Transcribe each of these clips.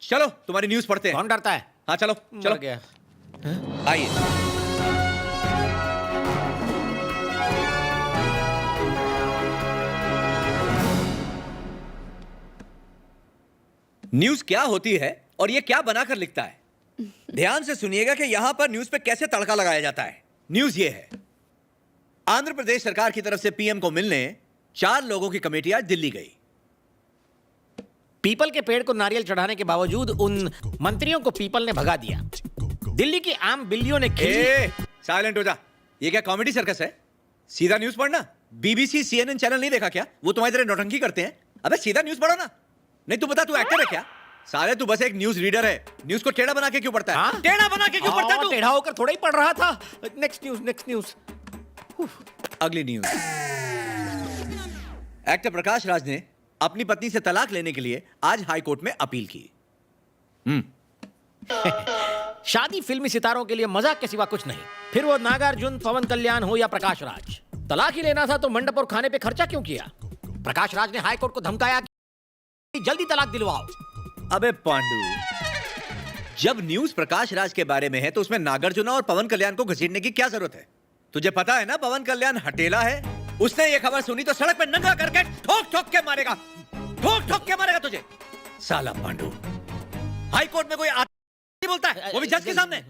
चलो तुम्हारी न्यूज पढ़ते हैं। कौन डरता है? हाँ चलो चलो मर गया। आइए। न्यूज क्या होती है और ये क्या बनाकर लिखता है? ध्यान से सुनिएगा कि यहां पर न्यूज पे कैसे तड़का लगाया जाता है। न्यूज ये है, आंध्र प्रदेश सरकार की तरफ से पीएम को मिलने 4 लोगों की कमेटी आज दिल्ली गई। पीपल के पेड़ को नारियल चढ़ाने के बावजूद उन मंत्रियों को पीपल ने भगा दिया। दिल्ली की आम बिल्लियों ने साइलेंट हो जा। ये क्या कॉमेडी सर्कस है? सीधा न्यूज पढ़ना। बीबीसी सीएनएन चैनल नहीं देखा क्या? वो तुम्हारी तरह नौटंकी करते हैं। अबे सीधा न्यूज पढ़ो ना। नहीं तू बता, तू एक्टर है क्या? साले तू बस एक न्यूज रीडर है। न्यूज को टेढ़ा बना के क्यों पढ़ता है? हाँ? टेढ़ा बना के क्यों पढ़ता है तू? टेढ़ा होकर थोड़ा ही पढ़ रहा था। Next news. अगली न्यूज। एक्टर प्रकाश राज ने अपनी पत्नी से तलाक लेने के लिए आज हाई कोर्ट में अपील की। शादी फिल्मी सितारों के लिए मजाक के सिवा कुछ नहीं। फिर वो नागार्जुन, पवन कल्याण हो या प्रकाश राज। तलाक ही लेना था तो मंडप और खाने पे खर्चा क्यों किया? प्रकाश राज ने हाई कोर्ट को धमकाया कि जल्दी तलाक दिलवाओ। अबे पांडु, जब न्यूज प्रकाश राज के बारे में है तो उसमें नागार्जुन और पवन कल्याण को घसीटने की क्या जरूरत है? तुझे पता है ना पवन कल्याण हटेला है। उसने ये खबर सुनी तो सड़क पे नंगा करके ठोक ठोक के मारेगा। ठोक ठोक के मारेगा तुझे। साला पांडु, हाई कोर्ट में कोई नहीं बोलता है, वो भी जज के सामने।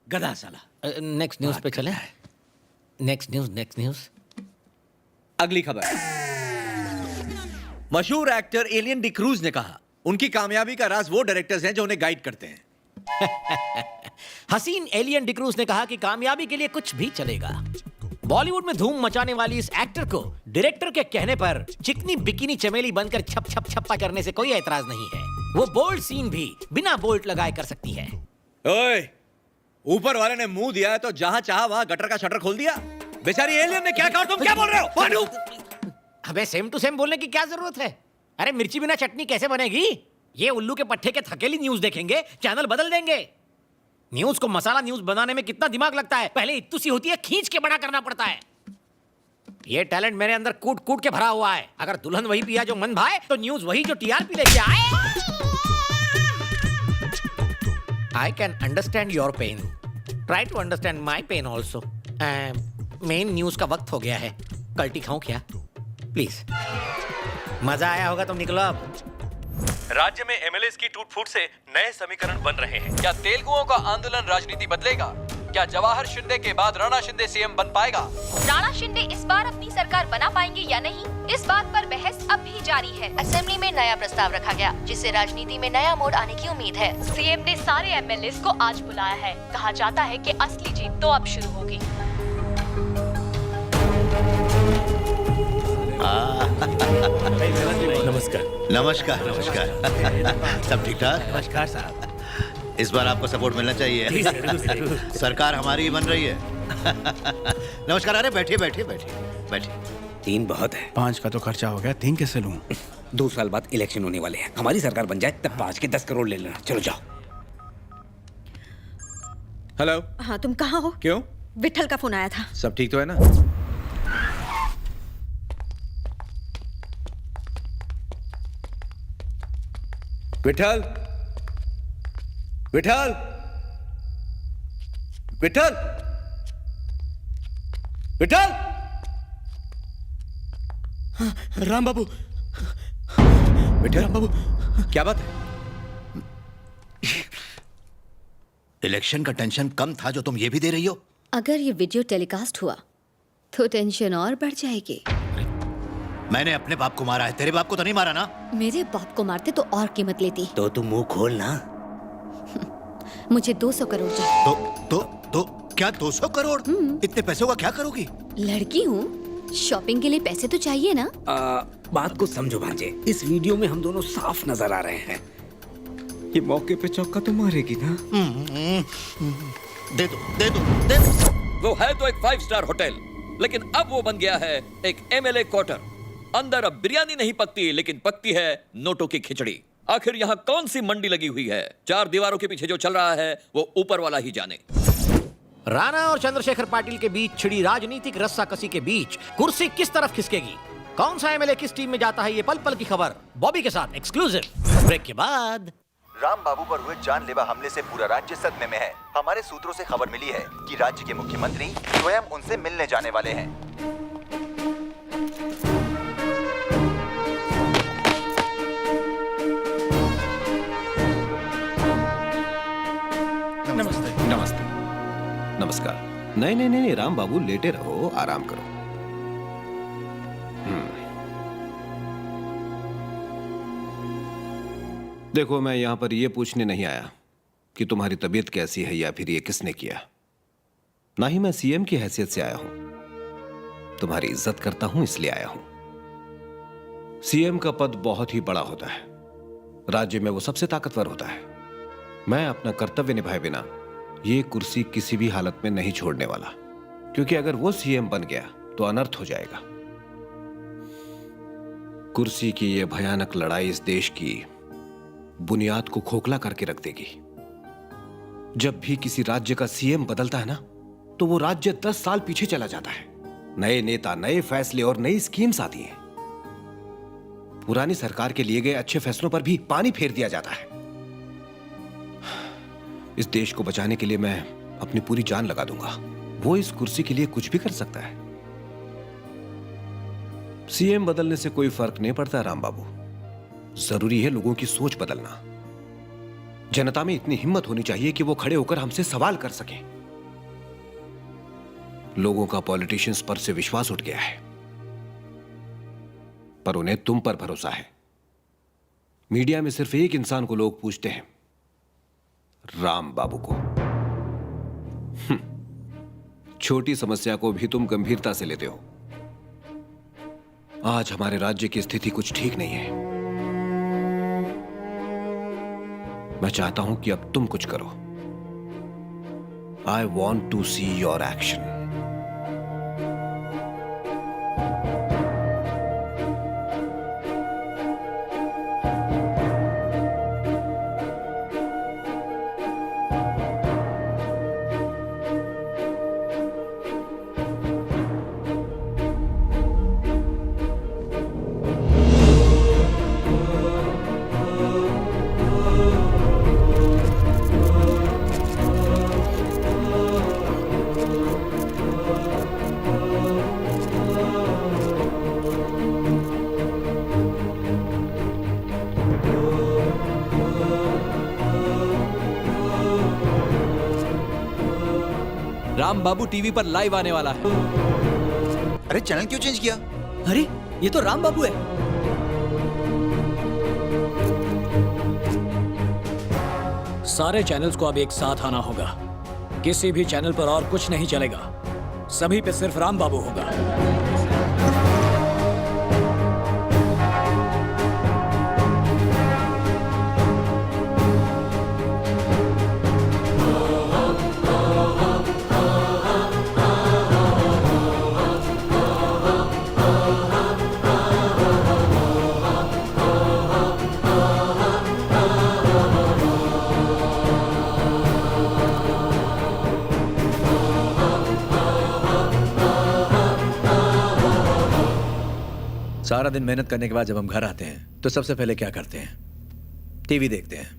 गधा साला। नेक्स्ट न्यूज पे चले। Next news. अगली खबर। मशहूर एक्टर एलियन डिक्रूज ने कहा उनकी कामयाबी का राज वो डायरेक्टर्स हैं जो उन्हें गाइड करते हैं। हसीन एलियन डिक्रूज ने कहा कि कामयाबी के लिए कुछ भी चलेगा। बॉलीवुड में धूम मचाने वाली इस एक्टर को डायरेक्टर के कहने पर चिकनी बिकिनी चमेली बनकर छप छप छप्पा करने से कोई ऐतराज नहीं है। वो बोल्ड सीन भी बिना बोल्ट लगाए कर सकती है। ओए, ऊपर वाले ने मुंह दिया है तो जहां चाहा वहां गटर का शटर खोल दिया। बेचारी एलियन ने क्या कहा? तुम क्या बोल रहे हो पांडु? हमें सेम टू सेम बोलने की क्या जरूरत है? अरे मिर्ची बिना चटनी कैसे बनेगी? ये उल्लू के पट्टे के थकेली न्यूज देखेंगे, चैनल बदल देंगे। न्यूज को मसाला न्यूज बनाने में कितना दिमाग लगता है। पहले इत्तू सी होती है, खींच के बड़ा करना पड़ता है। ये टैलेंट मेरे अंदर कूट कूट के भरा हुआ है। अगर दुल्हन वही पिया जो मन भाए तो न्यूज वही जो टीआरपी लेके आए। I can understand your pain, try to understand my pain also. Main news का वक्त हो गया है। कल्टी खाऊं क्या? प्लीज। मजा आया होगा तो निकलो अब। राज्य में एमएलएस की टूट-फूट से नए समीकरण बन रहे हैं। क्या तेलुगुओं का आंदोलन राजनीति बदलेगा? क्या जवाहर शिंदे के बाद राणा शिंदे सीएम बन पाएगा? राणा शिंदे इस बार अपनी सरकार बना पाएंगे या नहीं, इस बात पर बहस अब भी जारी है। असेंबली में नया प्रस्ताव रखा गया जिससे राजनीति में नया मोड़ आने की उम्मीद है। सीएम ने सारे एमएलए को आज बुलाया है। कहा जाता है कि असली जीत तो अब शुरू होगी। नमस्कार। सब ठीक ठाक? नमस्कार साहब। इस बार आपको सपोर्ट मिलना चाहिए। सरकार हमारी ही बन रही है। नमस्कार। अरे बैठिए। 3 बहुत है। 5 का तो खर्चा हो गया, 3 कैसे लूं? 2 साल बाद इलेक्शन होने वाले हैं। हमारी सरकार बन जाए तब 5 के 10 करोड़ ले लेना। चलो जाओ। हेलो। हाँ, तुम कहाँ हो? क्यों? विठल का फोन आया था। सब ठीक तो है ना? विठल, विठल, विठल, विठल। राम बाबू, विठल बाबू, क्या बात है? इलेक्शन का टेंशन कम था जो तुम ये भी दे रही हो? अगर ये वीडियो टेलीकास्ट हुआ तो टेंशन और बढ़ जाएगी। मैंने अपने बाप को मारा है, तेरे बाप को तो नहीं मारा ना? मेरे बाप को मारते तो और कीमत लेती। तो तुम मुंह खोल ना। मुझे 200 करोड़ चाहिए। तो क्या 200 करोड़? इतने पैसों का क्या करोगी? लड़की हूँ, शॉपिंग के लिए पैसे तो चाहिए ना। बात को समझो भांजे। इस वीडियो में हम दोनों साफ नजर आ रहे हैं। ये मौके पे चौका तो मारेगी ना। दे दो। वो है तो एक 5 स्टार होटल, लेकिन अब वो बन गया है एक एमएलए क्वार्टर। अंदर अब बिरयानी नहीं पकती, लेकिन पकती है नोटों की खिचड़ी। आखिर यहाँ कौन सी मंडी लगी हुई है? 4 दीवारों के पीछे जो चल रहा है वो ऊपर वाला ही जाने। राणा और चंद्रशेखर पाटिल के बीच छिड़ी राजनीतिक रस्साकसी के बीच कुर्सी किस तरफ खिसकेगी? कौन सा एमएलए किस टीम में जाता है, ये पल पल की खबर बॉबी के साथ एक्सक्लूसिव ब्रेक के बाद। राम बाबू पर हुए जानलेवा हमले से पूरा राज्य सदमे में है। हमारे सूत्रों से खबर मिली है कि राज्य के मुख्यमंत्री स्वयं उनसे मिलने जाने वाले हैं। नमस्ते। नमस्ते। नमस्कार। नहीं नहीं नहीं, राम बाबू लेटे रहो, आराम करो। देखो, मैं यहां पर यह पूछने नहीं आया कि तुम्हारी तबीयत कैसी है या फिर ये किसने किया। ना ही मैं सीएम की हैसियत से आया हूं। तुम्हारी इज्जत करता हूं इसलिए आया हूं। सीएम का पद बहुत ही बड़ा होता है, राज्य में वो सबसे ताकतवर होता है। मैं अपना कर्तव्य निभाए बिना ये कुर्सी किसी भी हालत में नहीं छोड़ने वाला, क्योंकि अगर वो सीएम बन गया तो अनर्थ हो जाएगा। कुर्सी की ये भयानक लड़ाई इस देश की बुनियाद को खोखला करके रख देगी। जब भी किसी राज्य का सीएम बदलता है ना, तो वो राज्य 10 साल पीछे चला जाता है। नए नेता, नए फैसले और नई स्कीम्स आती हैं। पुरानी सरकार के लिए गए अच्छे फैसलों पर भी पानी फेर दिया जाता है। इस देश को बचाने के लिए मैं अपनी पूरी जान लगा दूंगा। वो इस कुर्सी के लिए कुछ भी कर सकता है। सीएम बदलने से कोई फर्क नहीं पड़ता राम बाबू। जरूरी है लोगों की सोच बदलना। जनता में इतनी हिम्मत होनी चाहिए कि वो खड़े होकर हमसे सवाल कर सकें। लोगों का पॉलिटिशियंस पर से विश्वास उठ गया है, पर उन्हें तुम पर भरोसा है। मीडिया में सिर्फ एक इंसान को लोग पूछते हैं, राम बाबू को। छोटी समस्या को भी तुम गंभीरता से लेते हो। आज हमारे राज्य की स्थिति कुछ ठीक नहीं है। मैं चाहता हूं कि अब तुम कुछ करो। I want to see your action. Ram Babu TV पर लाइव आने वाला है। अरे चैनल क्यों चेंज किया? अरे ये तो राम बाबू है। सारे चैनल्स को अब एक साथ आना होगा। किसी भी चैनल पर और कुछ नहीं चलेगा। सभी पे सिर्फ राम बाबू होगा। सारा दिन मेहनत करने के बाद जब हम घर आते हैं तो सबसे पहले क्या करते हैं? टीवी देखते हैं।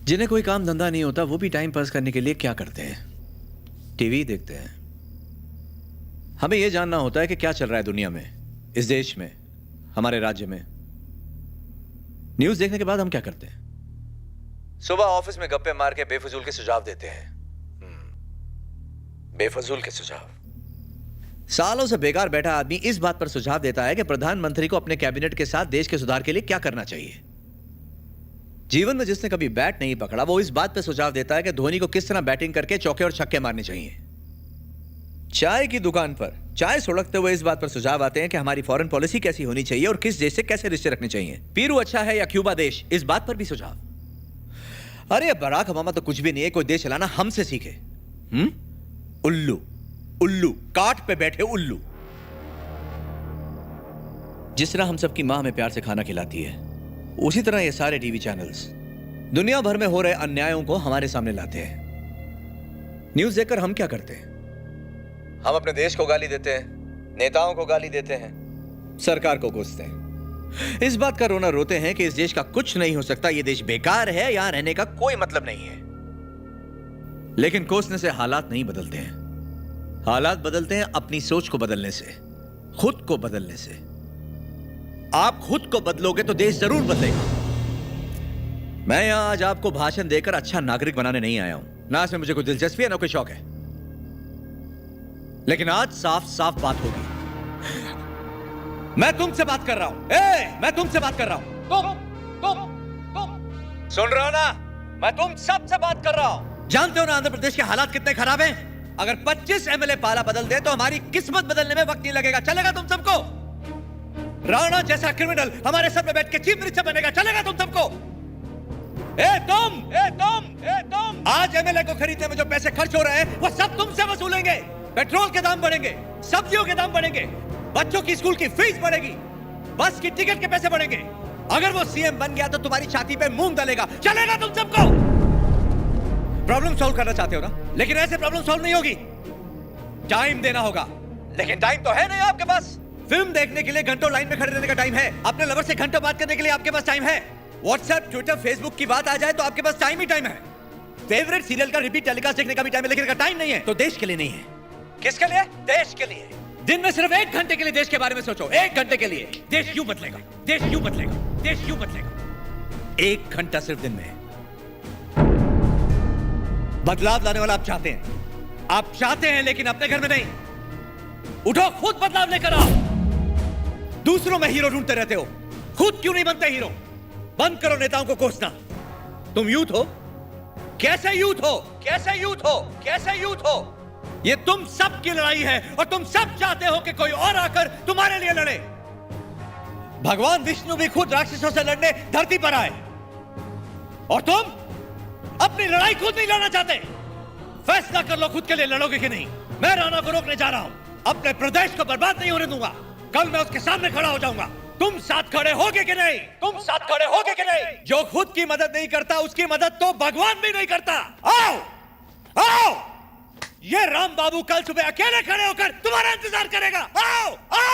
जिन्हें कोई काम धंधा नहीं होता वो भी टाइम पास करने के लिए क्या करते हैं? टीवी देखते हैं। हमें यह जानना होता है कि क्या चल रहा है दुनिया में, इस देश में, हमारे राज्य में। न्यूज देखने के बाद हम क्या करते हैं? सुबह ऑफिस में गप्पे मार के बेफजूल के सुझाव देते हैं। बेफजूल के सुझाव। सालों से बेकार बैठा आदमी इस बात पर सुझाव देता है कि प्रधानमंत्री को अपने कैबिनेट के साथ देश के सुधार के लिए क्या करना चाहिए। जीवन में जिसने कभी बैट नहीं पकड़ा वो इस बात पर सुझाव देता है कि धोनी को किस तरह बैटिंग करके चौके और छक्के मारने चाहिए। चाय की दुकान पर चाय सुड़कते हुए इस बात पर सुझाव आते हैं कि हमारी फॉरेन पॉलिसी कैसी होनी चाहिए और किस देश से कैसे रिश्ते रखने चाहिए। पीरू अच्छा है या क्यूबा देश, इस बात पर भी सुझाव। अरे बराक ओबामा तो कुछ भी नहीं है, कोई देश चलाना हमसे सीखे। उल्लू उल्लू, काट पे बैठे उल्लू। जिस तरह हम सबकी मां हमें प्यार से खाना खिलाती है, उसी तरह ये सारे टीवी चैनल्स दुनिया भर में हो रहे अन्यायों को हमारे सामने लाते हैं। न्यूज देखकर हम क्या करते हैं? हम अपने देश को गाली देते हैं, नेताओं को गाली देते हैं, सरकार को कोसते हैं, इस बात का रोना रोते हैं कि इस देश का कुछ नहीं हो सकता, ये देश बेकार है, यहां रहने का कोई मतलब नहीं है। लेकिन कोसने से हालात नहीं बदलते हैं। हालात बदलते हैं अपनी सोच को बदलने से, खुद को बदलने से। आप खुद को बदलोगे तो देश जरूर बदलेगा। मैं यहां आज आपको भाषण देकर अच्छा नागरिक बनाने नहीं आया हूं, ना इसमें मुझे कोई दिलचस्पी है ना कोई शौक है। लेकिन आज साफ साफ बात होगी। मैं तुमसे बात कर रहा हूं, मैं तुमसे बात कर रहा हूं। तुम सुन रहे हो ना? मैं तुम सबसे बात कर रहा हूं। जानते हो ना आंध्र प्रदेश के हालात कितने खराब हैं? अगर 25 एमएलए पाला बदल दे तो हमारी किस्मत बदलने में वक्त नहीं लगेगा। चलेगा तुम सबको? राणा जैसा क्रिमिनल हमारे सर पे बैठ के चीफ मिनिस्टर बनेगा। चलेगा तुम सबको? तुम आज एमएलए को खरीदने में जो पैसे खर्च हो रहे हैं वो सब तुमसे वसूलेंगे। पेट्रोल के दाम बढ़ेंगे, सब्जियों के दाम बढ़ेंगे, बच्चों की स्कूल की फीस बढ़ेगी, बस की टिकट के पैसे बढ़ेंगे। अगर वो सीएम बन गया तो तुम्हारी छाती पे मूंग डालेगा। चलेगा तुम सबको? प्रॉब्लम सॉल्व करना चाहते हो ना? लेकिन ऐसे प्रॉब्लम सॉल्व नहीं होगी। टाइम देना होगा, लेकिन टाइम तो है नहीं आपके पास। फिल्म देखने के लिए घंटों लाइन में खड़े रहने का टाइम है। अपने लवर से घंटों बात करने के लिए आपके पास टाइम है। व्हाट्सएप, ट्विटर, फेसबुक की बात आ जाए तो आपके पास टाइम ही टाइम है। फेवरेट सीरियल का रिपीट टेलीकास्ट देखने का भी टाइम है, लेकिन टाइम नहीं है। तो देश के लिए नहीं है। किसके लिए? देश के लिए। दिन में सिर्फ 1 घंटे के लिए देश के बारे में सोचो। 1 घंटे के लिए। देश यूं बदलेगा, देश यूं बदलेगा, देश यूं बदलेगा। 1 घंटा सिर्फ दिन में। बदलाव लाने वाला आप चाहते हैं, आप चाहते हैं, लेकिन अपने घर में नहीं। उठो, खुद बदलाव लेकर आओ। दूसरों में हीरो ढूंढते रहते हो, खुद क्यों नहीं बनते हीरो? बंद करो नेताओं को कोसना। तुम यूथ हो? कैसे यूथ हो? कैसे यूथ हो? कैसे यूथ हो? ये तुम सब की लड़ाई है और तुम सब चाहते हो कि कोई और आकर तुम्हारे लिए लड़े। भगवान विष्णु भी खुद राक्षसों से लड़ने धरती पर आए, और तुम अपनी लड़ाई खुद नहीं लड़ना चाहते। फैसला कर लो खुद के लिए लड़ोगे कि नहीं। मैं राणा को रोकने जा रहा हूं, अपने प्रदेश को बर्बाद नहीं होने दूंगा। कल मैं उसके सामने खड़ा हो जाऊंगा। तुम साथ खड़े होगे कि नहीं? तुम साथ खड़े होगे कि नहीं? जो खुद की मदद नहीं करता उसकी मदद तो भगवान भी नहीं करता। आओ, आओ, ये राम बाबू कल सुबह अकेले खड़े होकर तुम्हारा इंतजार करेगा। आओ, आओ।